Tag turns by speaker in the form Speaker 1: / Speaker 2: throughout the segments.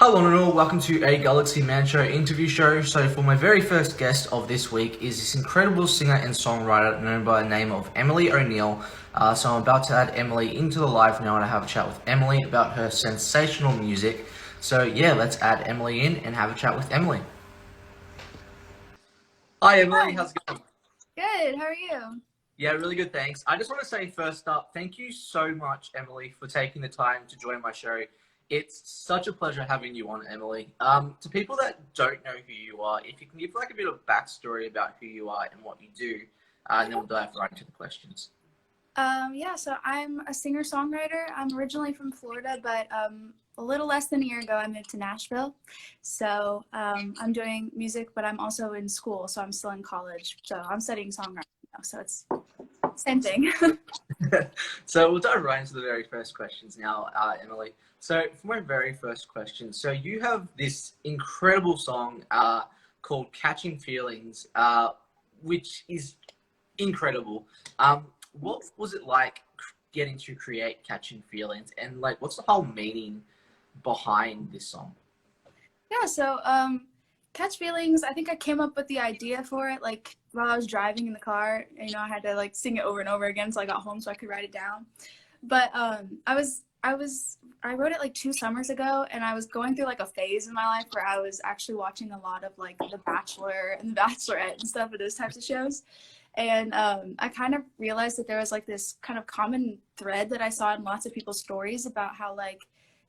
Speaker 1: Hello and all, welcome to a Galaxy Man Show interview show. So for my very first guest of this week is this incredible singer and songwriter known by the name of Emily O'Neill. So I'm about to add Emily into the live now and I have a chat with Emily about her sensational music. So yeah, let's add Emily in and have a chat with Emily. Hi Emily,
Speaker 2: Hi,
Speaker 1: how's it going?
Speaker 2: good. How are you?
Speaker 1: Yeah, really good, thanks. I just want to say first up, thank you so much, Emily, for taking the time to join my show. It's such a pleasure having you on, Emily. To people that don't know who you are, if you can give like a bit of backstory about who you are and what you do, and then we'll dive right into the questions.
Speaker 2: Yeah, so I'm a singer-songwriter. I'm originally from Florida, but a little less than a year ago, I moved to Nashville. So I'm doing music, but I'm also in school, so I'm still in college. So I'm studying songwriting now, so it's same thing.
Speaker 1: So we'll dive right into the very first questions now, Emily. So for my very first question, so you have this incredible song called "Catching Feelings," which is incredible. What was it like getting to create "Catching Feelings," and like, what's the whole meaning behind this song?
Speaker 2: Yeah, so Catch Feelings, I think I came up with the idea for it like while I was driving in the car. I had to like sing it over and over again until I got home so I could write it down. But I wrote it like 2 summers ago, and I was going through like a phase in my life where I was actually watching a lot of like The Bachelor and The Bachelorette and stuff of those types of shows. And I kind of realized that there was like this kind of common thread that I saw in lots of people's stories about how like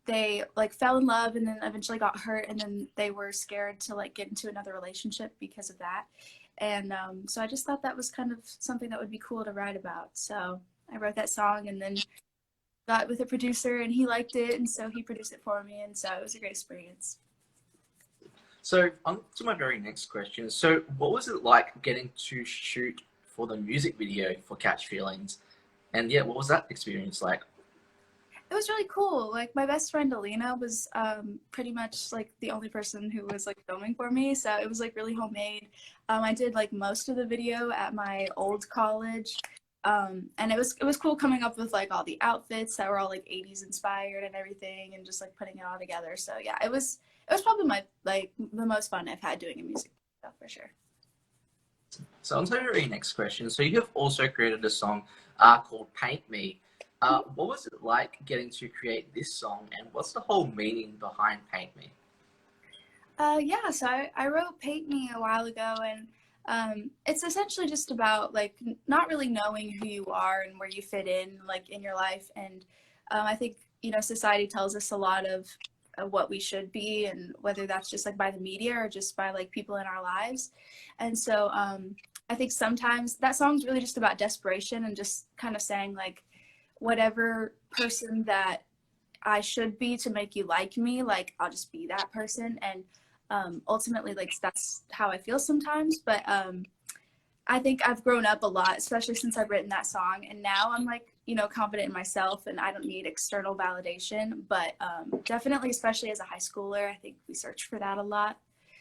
Speaker 2: they like fell in love and then eventually got hurt, and then they were scared to like get into another relationship because of that. And so I just thought that was kind of something that would be cool to write about. So I wrote that song and then got with a producer and he liked it, and so he produced it for me, and so it was a great experience.
Speaker 1: So on to my very next question. So what was it like getting to shoot for the music video for "Catch Feelings"? And yeah, what was that experience like?
Speaker 2: It was really cool. Like my best friend Alina was pretty much like the only person who was like filming for me, so it was like really homemade. I did like most of the video at my old college, and it was cool coming up with like all the outfits that were all like 80s inspired and everything, and just like putting it all together. So yeah, it was probably my like the most fun I've had doing a music video for sure.
Speaker 1: So on to our very next question. So you have also created a song called "Paint Me." What was it like getting to create this song, and what's the whole meaning behind "Paint Me"?
Speaker 2: Yeah, so I wrote Paint Me a while ago, and it's essentially just about like not really knowing who you are and where you fit in like in your life. And I think society tells us a lot of what we should be, and whether that's just like by the media or just by like people in our lives. And so I think sometimes that song's really just about desperation and just kind of saying like whatever person that I should be to make you like me, like I'll just be that person. And ultimately, like that's how I feel sometimes. But I think I've grown up a lot, especially since I've written that song. And now I'm like, confident in myself and I don't need external validation. But definitely, especially as a high schooler, I think we search for that a lot.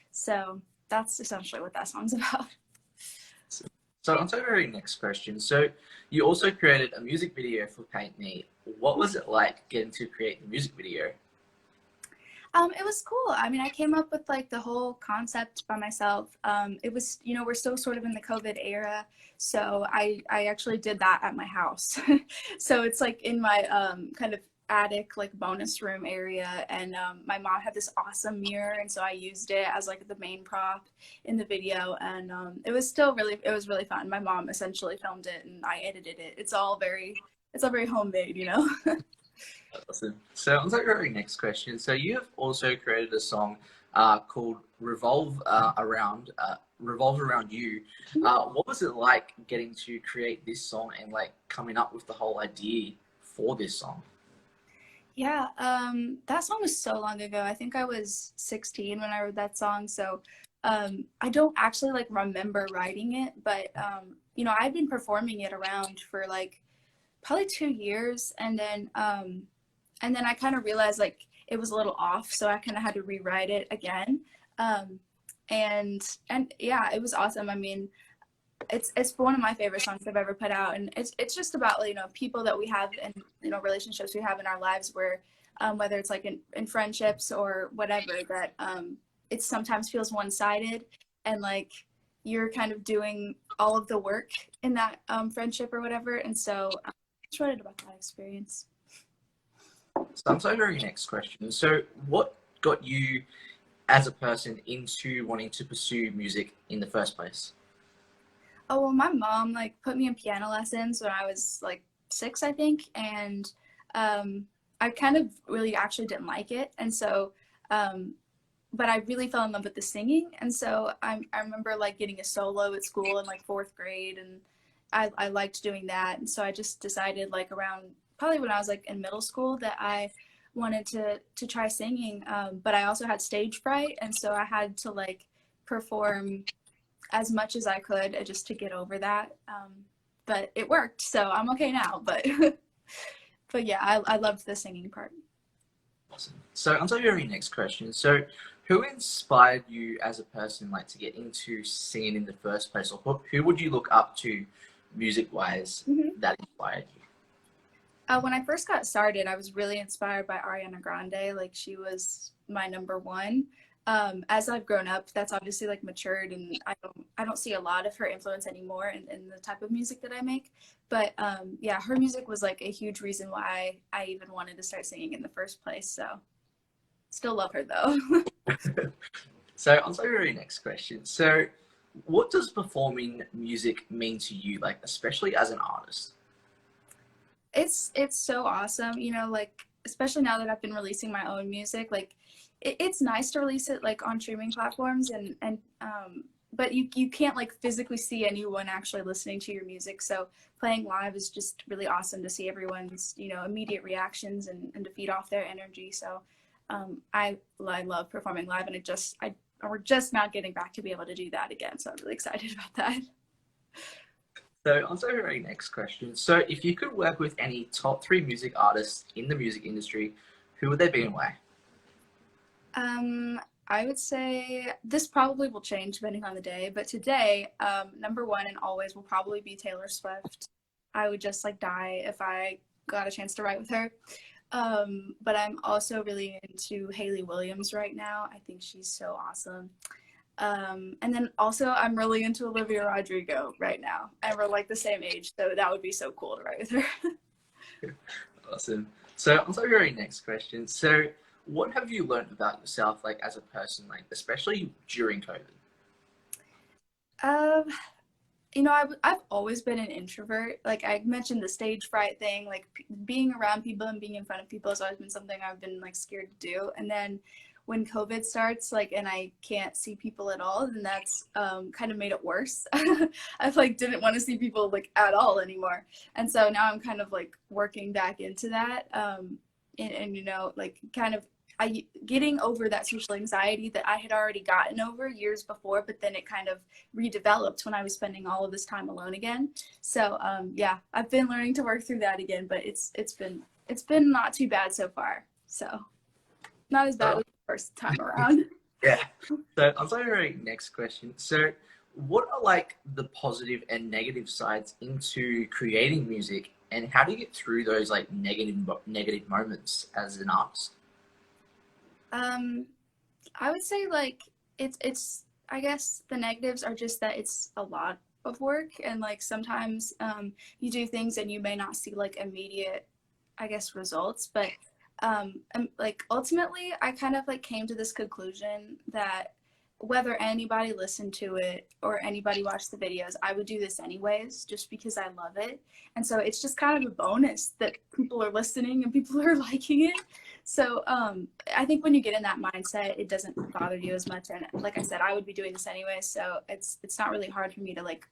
Speaker 2: So that's essentially what that song's about.
Speaker 1: So on to our very next question. So you also created a music video for "Paint Me." What was it like getting to create the music video?
Speaker 2: It was cool. I mean, I came up with like the whole concept by myself. It was, we're still sort of in the COVID era, so I actually did that at my house. So it's like in my kind of attic, like bonus room area, and my mom had this awesome mirror, and so I used it as like the main prop in the video, and it was really fun. My mom essentially filmed it, and I edited it. It's all very homemade.
Speaker 1: Awesome. So on to our very next question. So you have also created a song called "Revolve Around You." What was it like getting to create this song and like coming up with the whole idea for this song?
Speaker 2: Yeah, that song was so long ago. I think I was 16 when I wrote that song. So I don't actually like remember writing it, but I've been performing it around for like probably 2 years, and then I kind of realized like it was a little off, so I kind of had to rewrite it again. Um, and yeah, it was awesome. I mean, it's one of my favorite songs I've ever put out, and it's just about people that we have and relationships we have in our lives where whether it's like in friendships or whatever, that it sometimes feels one-sided, and like you're kind of doing all of the work in that friendship or whatever. And so I just wrote about that experience.
Speaker 1: So I'm so very next question. So what got you as a person into wanting to pursue music in the first place?
Speaker 2: Oh, well, my mom like put me in piano lessons when I was like 6, I think, and I kind of really actually didn't like it, and so but I really fell in love with the singing, and so I remember like getting a solo at school in like 4th grade, and I liked doing that, and so I just decided like around probably when I was like in middle school that I wanted to try singing, but I also had stage fright, and so I had to like perform as much as I could just to get over that. But it worked, so I'm okay now. But but yeah, I loved the singing part.
Speaker 1: Awesome. So on to your very next question. So who inspired you as a person like to get into singing in the first place, or who would you look up to music wise that inspired you?
Speaker 2: When I first got started, I was really inspired by Ariana Grande. Like she was my number one. As I've grown up, that's obviously like matured, and I don't see a lot of her influence anymore in the type of music that I make. But yeah, her music was like a huge reason why I even wanted to start singing in the first place. So still love her though.
Speaker 1: So on to your very next question. So what does performing music mean to you, like especially as an artist?
Speaker 2: It's so awesome, you know, like especially now that I've been releasing my own music, like it's nice to release it like on streaming platforms, and but you can't like physically see anyone actually listening to your music. So playing live is just really awesome to see everyone's, you know, immediate reactions, and to feed off their energy. So I love performing live, and we're just now getting back to be able to do that again. So I'm really excited about that.
Speaker 1: So on to our very next question. So if you could work with any top 3 music artists in the music industry, who would they be and why?
Speaker 2: I would say this probably will change depending on the day, but today, number one and always will probably be Taylor Swift. I would just like die if I got a chance to write with her. But I'm also really into Hayley Williams right now. I think she's so awesome. And then also I'm really into Olivia Rodrigo right now, and we're like the same age, so that would be so cool to write with her.
Speaker 1: Awesome. So on to our very next question. So what have you learned about yourself, like as a person, like especially during COVID?
Speaker 2: Um, you know, I've always been an introvert. Like I mentioned the stage fright thing, like being around people and being in front of people has always been something I've been like scared to do. And then when COVID starts, like, and I can't see people at all, then that's kind of made it worse. I like didn't want to see people like at all anymore. And so now I'm kind of like working back into that. And you know, like kind of getting over that social anxiety that I had already gotten over years before, but then it kind of redeveloped when I was spending all of this time alone again. So yeah, I've been learning to work through that again, but it's been not too bad so far. So not as bad as the first time around.
Speaker 1: Yeah. So on to our very next question. So what are like the positive and negative sides into creating music, and how do you get through those like negative moments as an artist?
Speaker 2: I would say like it's I guess the negatives are just that it's a lot of work, and like sometimes you do things and you may not see like immediate, I guess, results, but like ultimately I kind of like came to this conclusion that whether anybody listened to it or anybody watched the videos, I would do this anyways just because I love it. And so it's just kind of a bonus that people are listening and people are liking it. So I think when you get in that mindset, it doesn't bother you as much. And like I said, I would be doing this anyway, so it's not really hard for me to like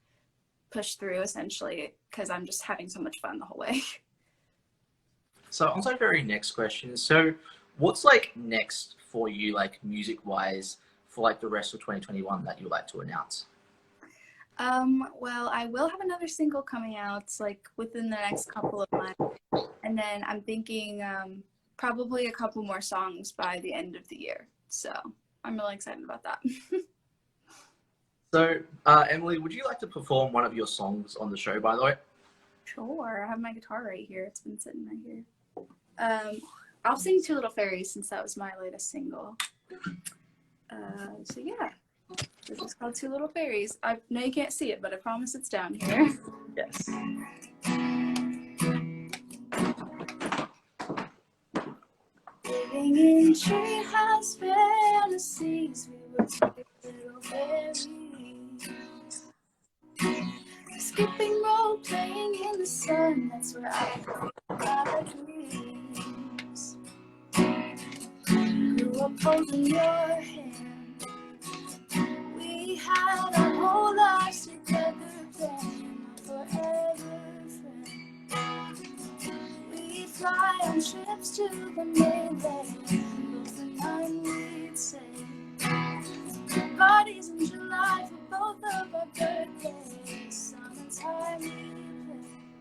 Speaker 2: push through essentially because I'm just having so much fun the whole way.
Speaker 1: So on to our very next question. So what's like next for you, like music wise, for like the rest of 2021 that you'd like to announce?
Speaker 2: Well, I will have another single coming out like within the next couple of months, and then I'm thinking probably a couple more songs by the end of the year. So I'm really excited about that.
Speaker 1: So Emily, would you like to perform one of your songs on the show, by the way?
Speaker 2: Sure, I have my guitar right here. It's been sitting right here. I'll sing Two Little Fairies since that was my latest single. So yeah, this is called Two Little Fairies. I know you can't see it, but I promise it's down here.
Speaker 1: Yes.
Speaker 2: Living in treehouse fantasies, we were two little fairies. Skipping rope, playing in the sun, that's where I go my dreams. Grew up holding your hand. We had our whole lives together, then forever friends. We'd fly on trips to the mainland, both the night we'd say parties in July for both of our birthdays. Summertime we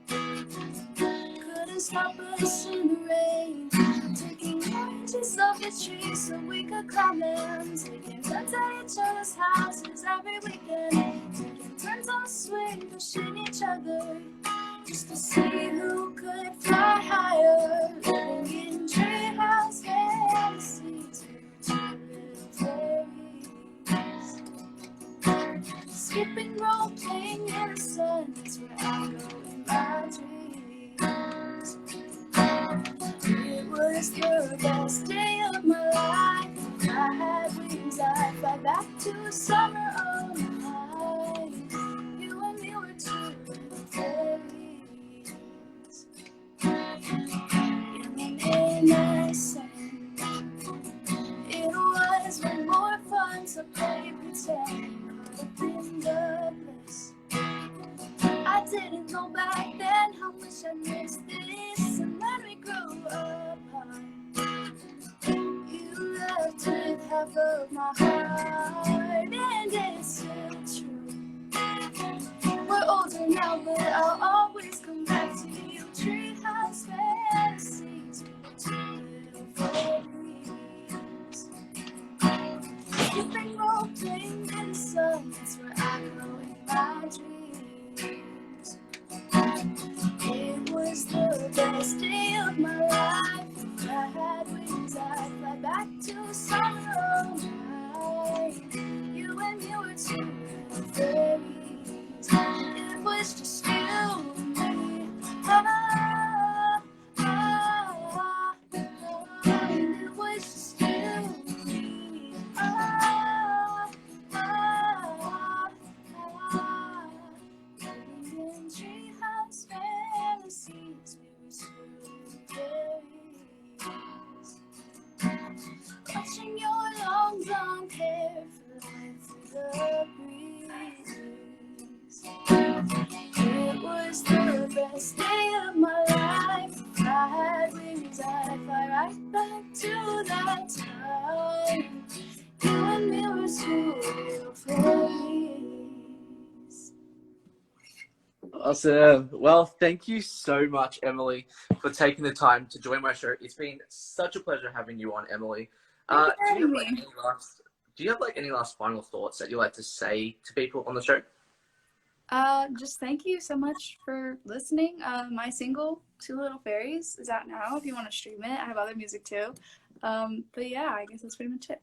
Speaker 2: played. Couldn't stop us in the rain. Taking branches of the trees so we could climb them. Taking turns at each other's houses every weekend. Taking turns on swing, pushing each other just to see who could fly higher. Living in treehouse fantasies, two little fairies. Skipping rope, playing in the sun, that's where I go in my dreams. It was the best day of my life. If I had wings, I'd fly back to summer of my life. You and me were two little fairies. Young and innocent. It was way more fun to play pretend. Caught up in the bliss. I didn't know back then how much I missed this. And when we grew apart, you left with half of my heart. And it's still true. We're older now, but I'll always come back to you. Treehouse fantasies, two little fairies. Skipping rope, playing in the sun, that's where I go in my dreams. It was the best day of my life. If I had wings, I'd fly back to summer of my life. You and me were two little fairies. It was just you and me. Ah, ah, ah, and it was just you and me. Ah, ah, ah. Living in treehouse fantasies, we were two fairies. Watching your long blonde hair fly through the breeze. It was the best day of my life. If I had wings, I'd fly right back to that time. You and me were two little fairies.
Speaker 1: Awesome. Well, thank you so much, Emily, for taking the time to join my show. It's been such a pleasure having you on, Emily.
Speaker 2: Thank you for
Speaker 1: Do you
Speaker 2: having
Speaker 1: have
Speaker 2: me.
Speaker 1: do you have any last final thoughts that you'd like to say to people on the show?
Speaker 2: Just thank you so much for listening. My single, Two Little Fairies, is out now if you want to stream it. I have other music too. But yeah, I guess that's pretty much it.